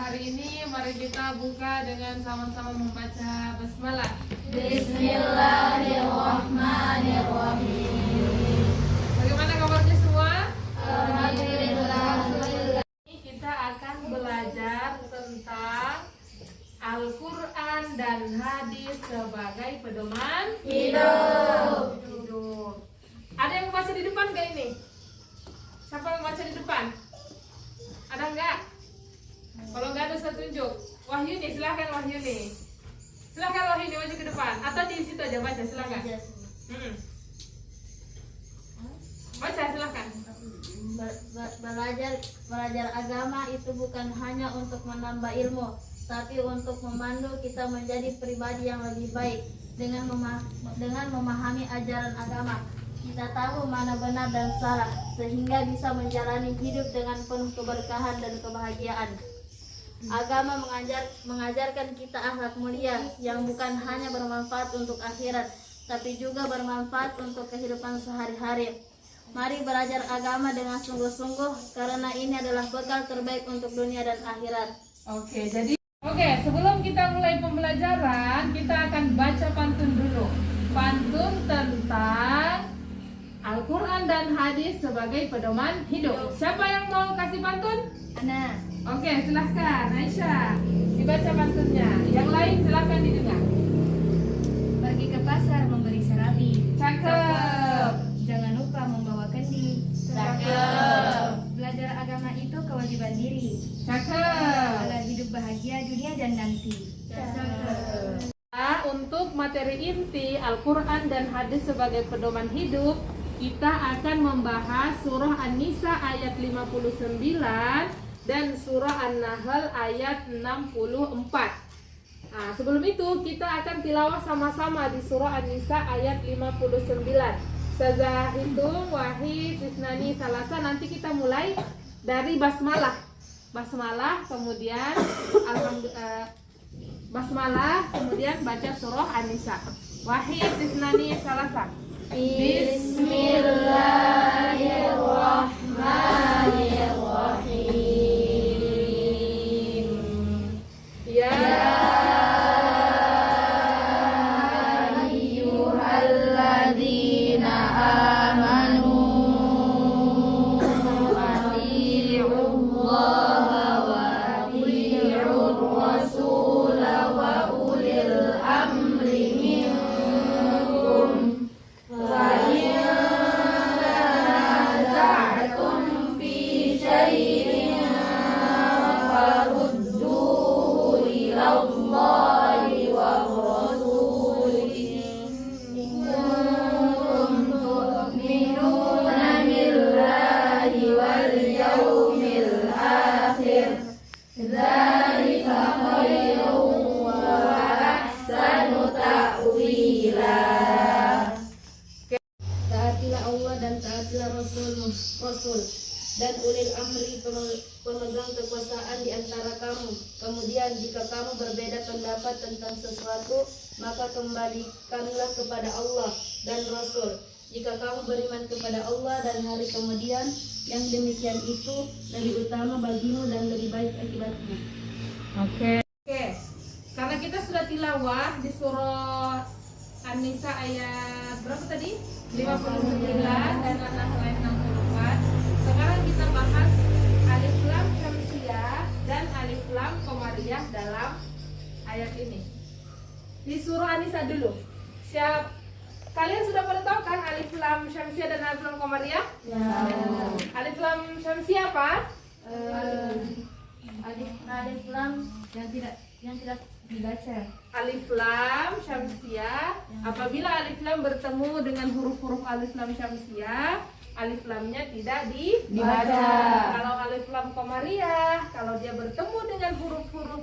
hari ini mari kita buka dengan sama-sama membaca basmalah. Bismillahirrahmanirrahim. Bagaimana kabarnya semua? Alhamdulillah. Kita akan belajar tentang Al-Quran dan hadis sebagai pedoman Hidup. Ada yang membaca di depan gak ini? Siapa yang membaca di depan? Ada enggak? Kalau enggak ada saya tunjuk. Wahyuni, silahkan Wahyuni. Silahkan Wahyuni maju ke depan. Atau di situ aja baca, silahkan. Baca, silahkan. Belajar agama itu bukan hanya untuk menambah ilmu, tapi untuk memandu kita menjadi pribadi yang lebih baik. Dengan memahami ajaran agama, kita tahu mana benar dan salah, sehingga bisa menjalani hidup dengan penuh keberkahan dan kebahagiaan. Agama mengajarkan kita akhlak mulia yang bukan hanya bermanfaat untuk akhirat, tapi juga bermanfaat untuk kehidupan sehari-hari. Mari belajar agama dengan sungguh-sungguh, karena ini adalah bekal terbaik untuk dunia dan akhirat. Oke, sebelum kita mulai pembelajaran, kita akan baca pantun dulu. Pantun tentang Al-Quran dan hadis sebagai pedoman hidup. Siapa yang mau kasih pantun? Ana. Oke, silahkan Aisyah. Dibaca pantunnya. Yang lain silahkan didengar. Pergi ke pasar membeli serabi. Cakep. Jangan lupa membawa kendi. Cakep. Belajar agama itu kewajiban diri Cakep. agar hidup bahagia dunia dan nanti. Untuk materi inti Al-Quran dan hadis sebagai pedoman hidup, kita akan membahas surah An-Nisa ayat 59 dan surah An-Nahl ayat 64. Nah, sebelum itu kita akan tilawah sama-sama di surah An-Nisa ayat 59. Saza hitung wahid isnani salasa. Nanti kita mulai dari basmalah. Basmalah kemudian basmalah kemudian baca surah An-Nisa. Wahid isnani salasa. Bismillahirrahmanirrahim. Ya ayyuhalladzina amanu atii'ullaha wa atii'ur rasul wa ulil amri minkum. Fa in tanaza'tum fi syai'in farudduhu ila Allahi war rasul in kuntum tu'minuna billahi wal yawmil akhir. Dzalika khairun wa ahsanu ta'wila. Taatilah Allah dan taatilah Rasul dan ulil amri pemegang kekuasaan di antara kamu. Kemudian jika kamu berbeda pendapat tentang sesuatu, maka kembalikanlah kepada Allah dan Rasul. Jika kamu beriman kepada Allah dan hari kemudian, yang demikian itu lebih utama bagimu dan lebih baik akibatnya. Oke. Karena kita sudah tilawah di surah An-Nisa ayat berapa tadi? 59 dan An-Nahl ayat 64. Sekarang kita bahas alif lam syamsiyah dan alif lam qamariyah dalam ayat ini. Di surah An-Nisa dulu. Kalian sudah pada tahu kan alif lam syamsiyah dan alif lam qamariyah? Ya. Alif lam syamsiyah apa? Alif lam yang tidak dibaca. Alif lam syamsiyah. Apabila alif lam bertemu dengan huruf-huruf alif lam syamsiyah, alif lamnya tidak dibaca. Kalau alif lam qamariyah, kalau dia bertemu dengan huruf-huruf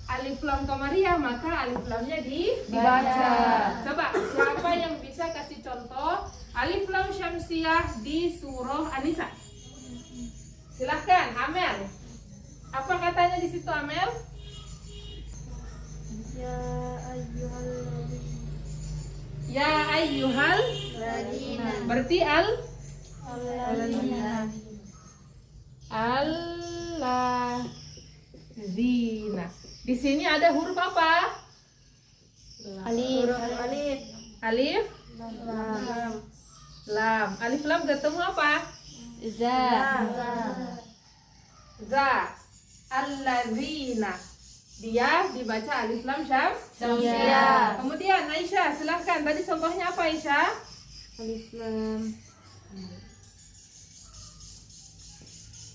alif lam qamariyah, maka alif lamnya dibaca. Coba siapa yang bisa kasih contoh alif lam syamsiyah di surah An-Nisa? Silahkan, Amel. Apa katanya di situ, Amel? Ya ayyuhal berarti Allah Di sini ada huruf apa? Alif. Alif, lam. Alif lam ketemu apa? Za. Za. Alladzina. Dia dibaca alif lam Syamsiah. Kemudian Aisyah, silahkan. Tadi contohnya apa Aisyah? Alif lam.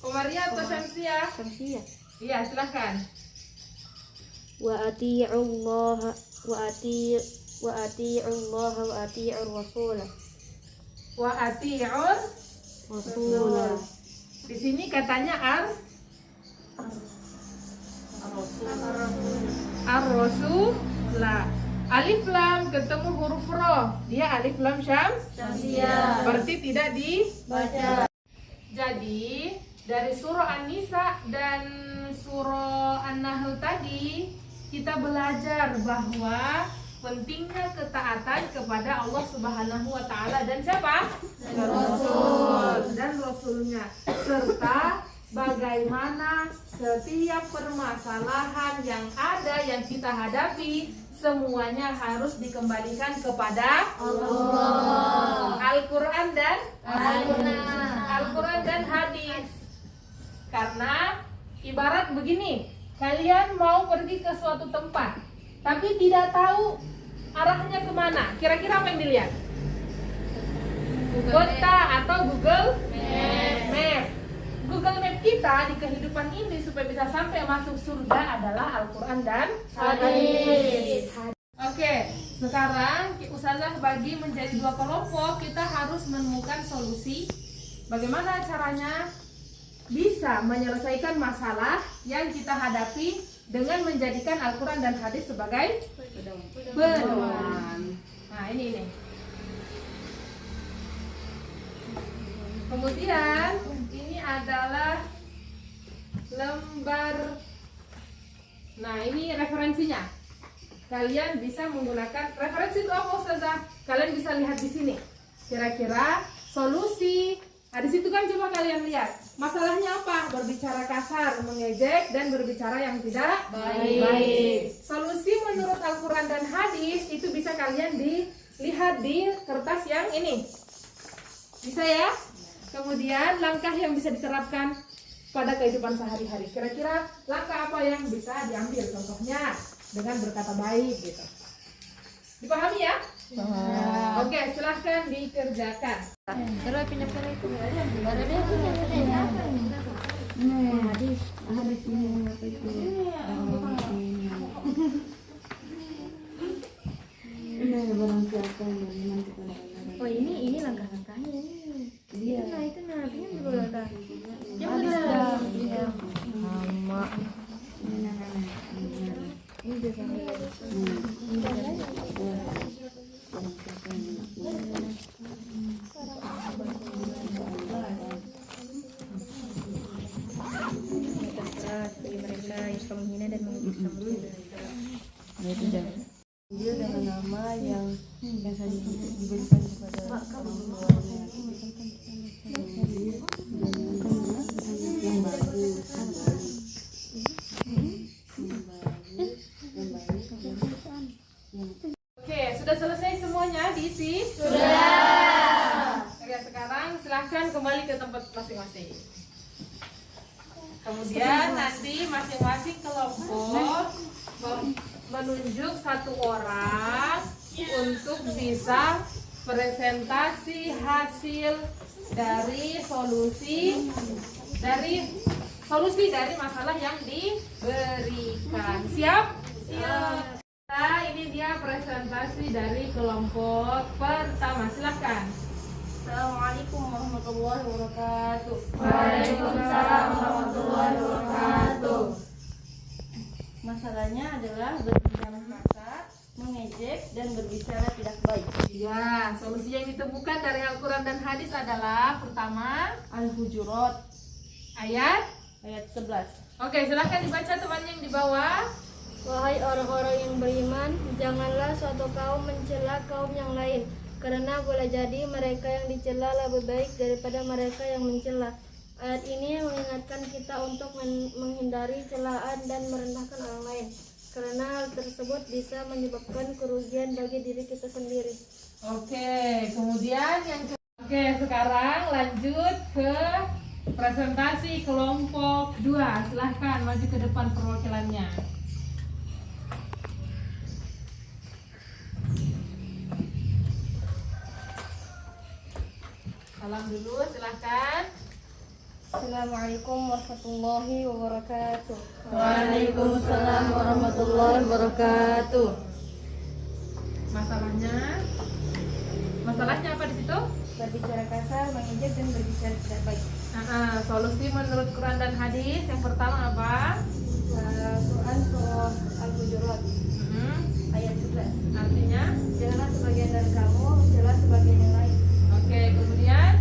Komariah atau Syamsiah? Syamsiah. Iya, silahkan. Wa ati'ullaha wa ati'ur rasul. Wa ati'ur Rasul. Di sini katanya ar-rasul. Alif lam ketemu huruf ro. Dia alif lam Syamsiah. berarti tidak Baca. Jadi dari surah An-Nisa dan surah An-Nahl tadi kita belajar bahwa pentingnya ketaatan kepada Allah Subhanahu wa taala dan siapa? Rasul dan rasulnya, serta bagaimana setiap permasalahan yang ada yang kita hadapi semuanya harus dikembalikan kepada Allah. Al-Qur'an dan Al-Qur'an. Al-Quran dan hadis. Karena ibarat begini, kalian mau pergi ke suatu tempat tapi tidak tahu arahnya kemana, kira-kira apa yang dilihat? Peta atau Google Map. Google Map kita di kehidupan ini supaya bisa sampai masuk surga adalah Al-Quran dan Hadis. Oke, sekarang Ustazah bagi menjadi 2 kelompok. Kita harus menemukan solusi bagaimana caranya bisa menyelesaikan masalah yang kita hadapi dengan menjadikan Al-Quran dan hadis sebagai pedoman. Nah, ini. Kemudian ini adalah lembar. Nah, ini referensinya. Kalian bisa menggunakan referensi itu apa, Ustazah? Kalian bisa lihat di sini. Kira-kira solusi. Nah, di situ kan coba kalian lihat. Masalahnya apa? Berbicara kasar, mengejek, dan berbicara yang tidak baik. Solusi menurut Al-Quran dan hadis itu bisa kalian dilihat di kertas yang ini. Bisa ya? Kemudian langkah yang bisa diterapkan pada kehidupan sehari-hari. Kira-kira langkah apa yang bisa diambil? Contohnya dengan berkata baik gitu. Dipahami ya? Oke, silahkan dikerjakan. Terus pinjamkan itu. Baru dia punya. Hadis ini apa itu? Oh, ini langkah-langkahnya ini. Iya. Itu nabinya juga langkah. Yang benar. Iya. Sama. Ini juga bagi mereka yang suka menghina dan menghina Dia dengan nama yang biasa diberikan kepada orang tuanya. Yang bagus, Oke, sudah selesai semuanya diisi? Sudah. Oke, sekarang silahkan kembali ke tempat masing-masing. Kemudian nanti masing-masing kelompok menunjuk 1 orang untuk bisa presentasi hasil dari solusi dari masalah yang diberikan. Siap? Siap. Nah, ini dia presentasi dari kelompok pertama. Silahkan. Assalamualaikum warahmatullahi wabarakatuh. Waalaikumsalam warahmatullahi wabarakatuh. Masalahnya adalah berbicara kasar, mengejek, dan berbicara tidak baik. Ya, solusi yang ditemukan dari Al-Quran dan hadis adalah pertama Al-Hujurat ayat. ayat 11. Oke, silahkan dibaca teman yang di bawah. Wahai orang-orang yang beriman, janganlah suatu kaum mencela kaum yang lain, karena boleh jadi mereka yang dicela lebih baik daripada mereka yang mencela. Ayat ini mengingatkan kita untuk menghindari celaan dan merendahkan orang lain, karena hal tersebut bisa menyebabkan kerugian bagi diri kita sendiri. Oke, kemudian Oke, sekarang lanjut ke presentasi kelompok 2. Silahkan maju ke depan perwakilannya. Salam dulu, silahkan. Assalamualaikum warahmatullahi wabarakatuh. Waalaikumsalam warahmatullahi wabarakatuh. Masalahnya apa di situ? Berbicara kasar, mengejek, dan berbicara tidak baik. Solusi menurut Quran dan hadis yang pertama apa? Quran surah Al-Hujurat ayat 11. Artinya? Janganlah sebagian dari kamu mencela sebagian yang lain. Oke, kemudian?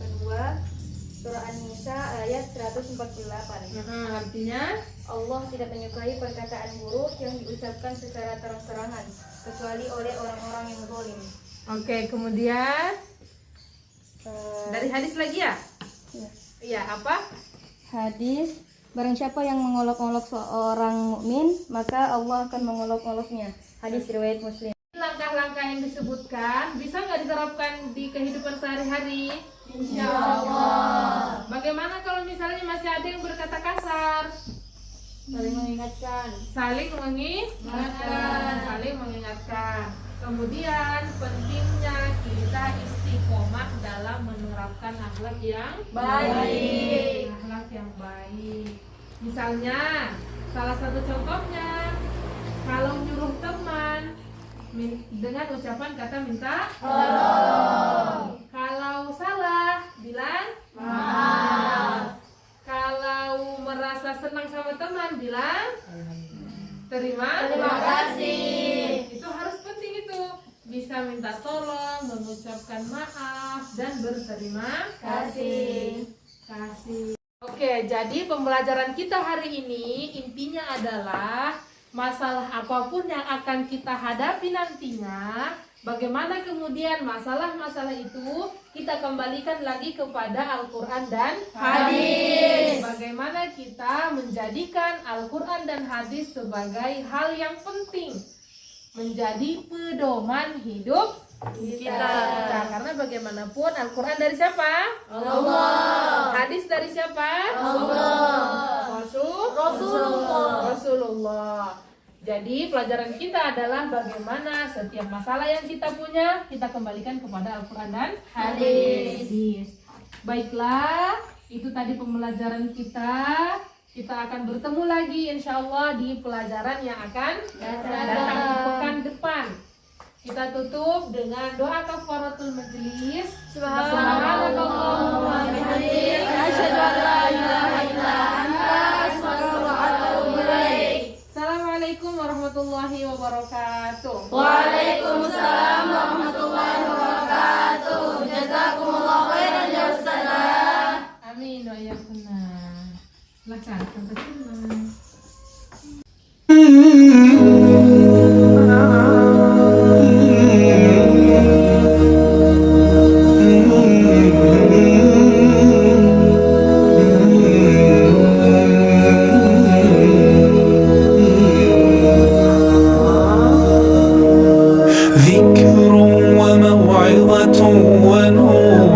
Yang kedua, surah An-Nisa ayat 148. Artinya? Allah tidak menyukai perkataan buruk yang diucapkan secara terang-terangan, kecuali oleh orang-orang yang zalim. Oke, kemudian? Dari hadis lagi ya? Iya, apa? Hadis, barang siapa yang mengolok-olok seorang mukmin, maka Allah akan mengolok-oloknya. Hadis riwayat Muslim. Langkah-langkah yang disebutkan bisa nggak diterapkan di kehidupan sehari-hari? Insya Allah. Bagaimana kalau misalnya masih ada yang berkata kasar? Saling mengingatkan. Saling mengingatkan. Kemudian pentingnya kita istiqomah dalam menerapkan akhlak yang Baik. Akhlak yang baik. Misalnya, salah satu contohnya, kalau nyuruh teman dengan ucapan kata minta tolong. Kalau salah, bilang maaf. Kalau merasa senang sama teman, bilang terima kasih. Itu harus penting itu. Bisa minta tolong, mengucapkan maaf, dan berterima kasih. Oke, jadi pembelajaran kita hari ini intinya adalah masalah apapun yang akan kita hadapi nantinya, bagaimana kemudian masalah-masalah itu kita kembalikan lagi kepada Al-Quran dan hadis. Bagaimana kita menjadikan Al-Quran dan hadis sebagai hal yang penting, menjadi pedoman hidup kita. Karena bagaimanapun Al-Quran dari siapa? Allah. Hadis dari siapa? Allah. Rasulullah. Jadi pelajaran kita adalah bagaimana setiap masalah yang kita punya kita kembalikan kepada Al-Quran dan hadis. Baiklah, itu tadi pembelajaran kita. Kita akan bertemu lagi insya Allah di pelajaran yang akan datang di pekan depan. Kita tutup dengan doa kafaratul majelis. Subhanallahumma wa bihamdika, asyhadu an la ilaha illa anta, astaghfiruka wa atubu ilaik. Assalamualaikum warahmatullahi wabarakatuh. Waalaikumsalam warahmatullahi wabarakatuh. Jazakumullah khairan ya Ustazah. Amin wa iyyakunna. Silakan sampai sini. ذكر وموعظة ونور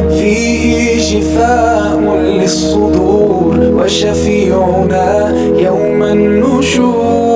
فيه شفاء للصدور وشفيعنا يوم النشور